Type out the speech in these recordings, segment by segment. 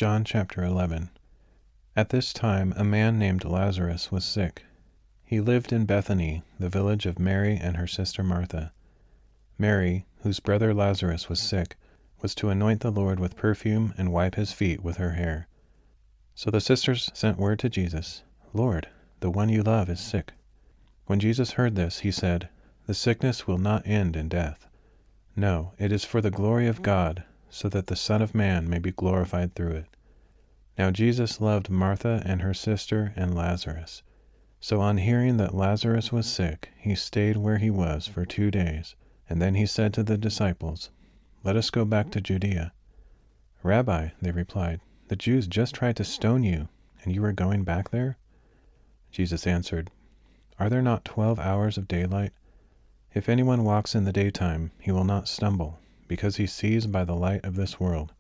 John chapter 11. At this time a man named Lazarus was sick. He lived in Bethany, the village of Mary and her sister Martha. Mary, whose brother Lazarus was sick, was to anoint the Lord with perfume and wipe his feet with her hair. So the sisters sent word to Jesus, "Lord, the one you love is sick." When Jesus heard this, he said, "The sickness will not end in death. No, it is for the glory of God, so that the Son of Man may be glorified through it." Now Jesus loved Martha and her sister and Lazarus. So on hearing that Lazarus was sick, he stayed where he was for 2 days, and then he said to the disciples, "Let us go back to Judea." "Rabbi," they replied, "the Jews just tried to stone you, and you are going back there?" Jesus answered, "Are there not 12 hours of daylight? If anyone walks in the daytime, he will not stumble, because he sees by the light of this world.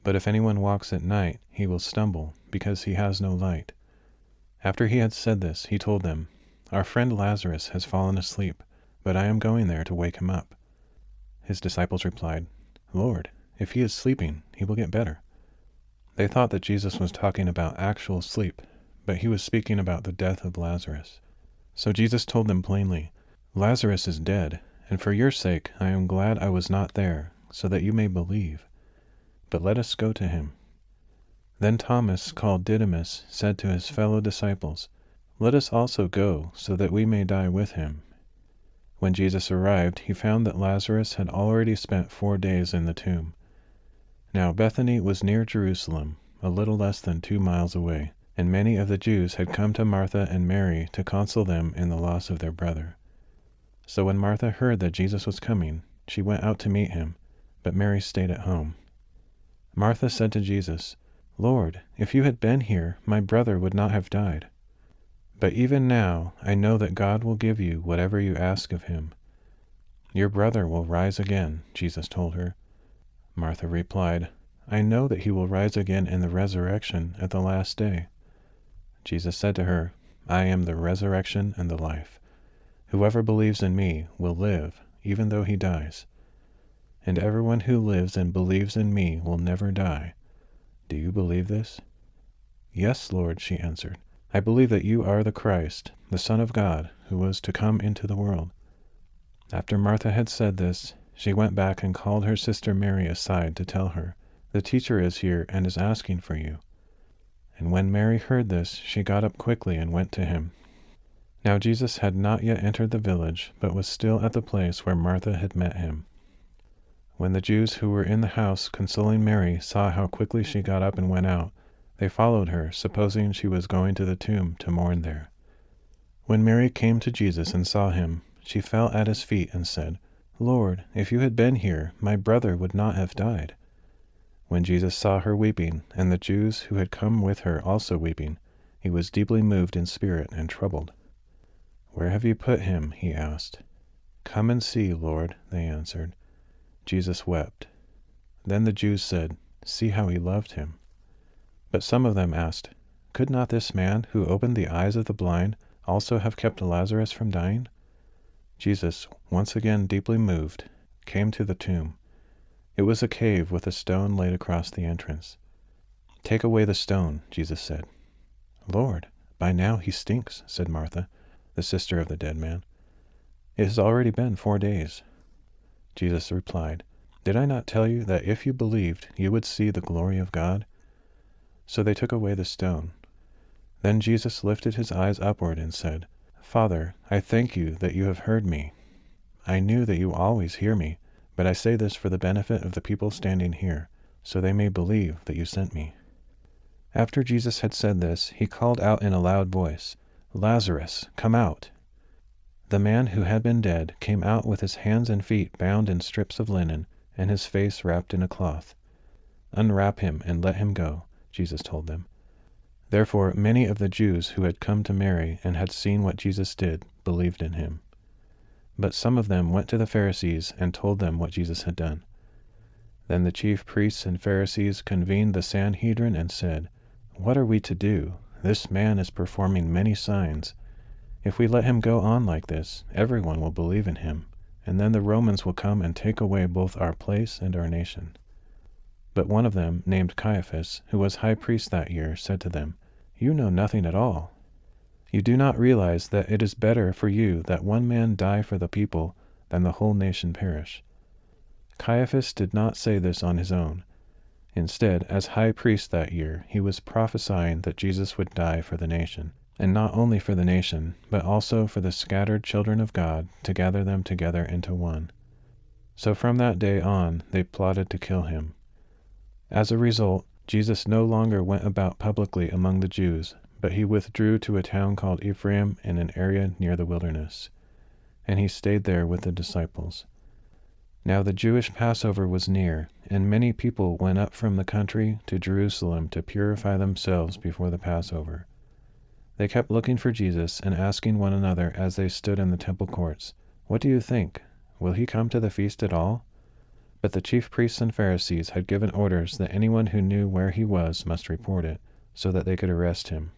But if anyone walks at night, he will stumble, because he has no light." After he had said this, he told them, "Our friend Lazarus has fallen asleep, but I am going there to wake him up." His disciples replied, "Lord, if he is sleeping, he will get better." They thought that Jesus was talking about actual sleep, but he was speaking about the death of Lazarus. So Jesus told them plainly, "Lazarus is dead, and for your sake I am glad I was not there, so that you may believe. But let us go to him." Then Thomas, called Didymus, said to his fellow disciples, "Let us also go, so that we may die with him." When Jesus arrived, he found that Lazarus had already spent 4 days in the tomb. Now Bethany was near Jerusalem, a little less than 2 miles away, and many of the Jews had come to Martha and Mary to console them in the loss of their brother. So when Martha heard that Jesus was coming, she went out to meet him, but Mary stayed at home. Martha said to Jesus, "Lord, if you had been here, my brother would not have died. But even now I know that God will give you whatever you ask of him." "Your brother will rise again," Jesus told her. Martha replied, "I know that he will rise again in the resurrection at the last day." Jesus said to her, "I am the resurrection and the life. Whoever believes in me will live, even though he dies. And everyone who lives and believes in me will never die. Do you believe this?" "Yes, Lord," she answered. "I believe that you are the Christ, the Son of God, who was to come into the world." After Martha had said this, she went back and called her sister Mary aside to tell her, "The teacher is here and is asking for you." And when Mary heard this, she got up quickly and went to him. Now Jesus had not yet entered the village, but was still at the place where Martha had met him. When the Jews who were in the house consoling Mary saw how quickly she got up and went out, they followed her, supposing she was going to the tomb to mourn there. When Mary came to Jesus and saw him, she fell at his feet and said, "Lord, if you had been here, my brother would not have died." When Jesus saw her weeping, and the Jews who had come with her also weeping, he was deeply moved in spirit and troubled. "Where have you put him?" he asked. "Come and see, Lord," they answered. Jesus wept. Then the Jews said, "See how he loved him." But some of them asked, "Could not this man who opened the eyes of the blind also have kept Lazarus from dying?" Jesus, once again deeply moved, came to the tomb. It was a cave with a stone laid across the entrance. "Take away the stone," Jesus said. "Lord, by now he stinks," said Martha, the sister of the dead man. "It has already been 4 days." Jesus replied, "Did I not tell you that if you believed, you would see the glory of God?" So they took away the stone. Then Jesus lifted his eyes upward and said, "Father, I thank you that you have heard me. I knew that you always hear me, but I say this for the benefit of the people standing here, so they may believe that you sent me." After Jesus had said this, he called out in a loud voice, "Lazarus, come out!" The man who had been dead came out with his hands and feet bound in strips of linen, and his face wrapped in a cloth. "Unwrap him and let him go," Jesus told them. Therefore many of the Jews who had come to Mary and had seen what Jesus did believed in him. But some of them went to the Pharisees and told them what Jesus had done. Then the chief priests and Pharisees convened the Sanhedrin and said, "What are we to do? This man is performing many signs. If we let him go on like this, everyone will believe in him, and then the Romans will come and take away both our place and our nation." But one of them, named Caiaphas, who was high priest that year, said to them, "You know nothing at all. You do not realize that it is better for you that one man die for the people than the whole nation perish." Caiaphas did not say this on his own. Instead, as high priest that year, he was prophesying that Jesus would die for the nation, and not only for the nation, but also for the scattered children of God, to gather them together into one. So from that day on, they plotted to kill him. As a result, Jesus no longer went about publicly among the Jews, but he withdrew to a town called Ephraim in an area near the wilderness, and he stayed there with the disciples. Now the Jewish Passover was near, and many people went up from the country to Jerusalem to purify themselves before the Passover. They kept looking for Jesus and asking one another as they stood in the temple courts, "What do you think? Will he come to the feast at all?" But the chief priests and Pharisees had given orders that anyone who knew where he was must report it, so that they could arrest him.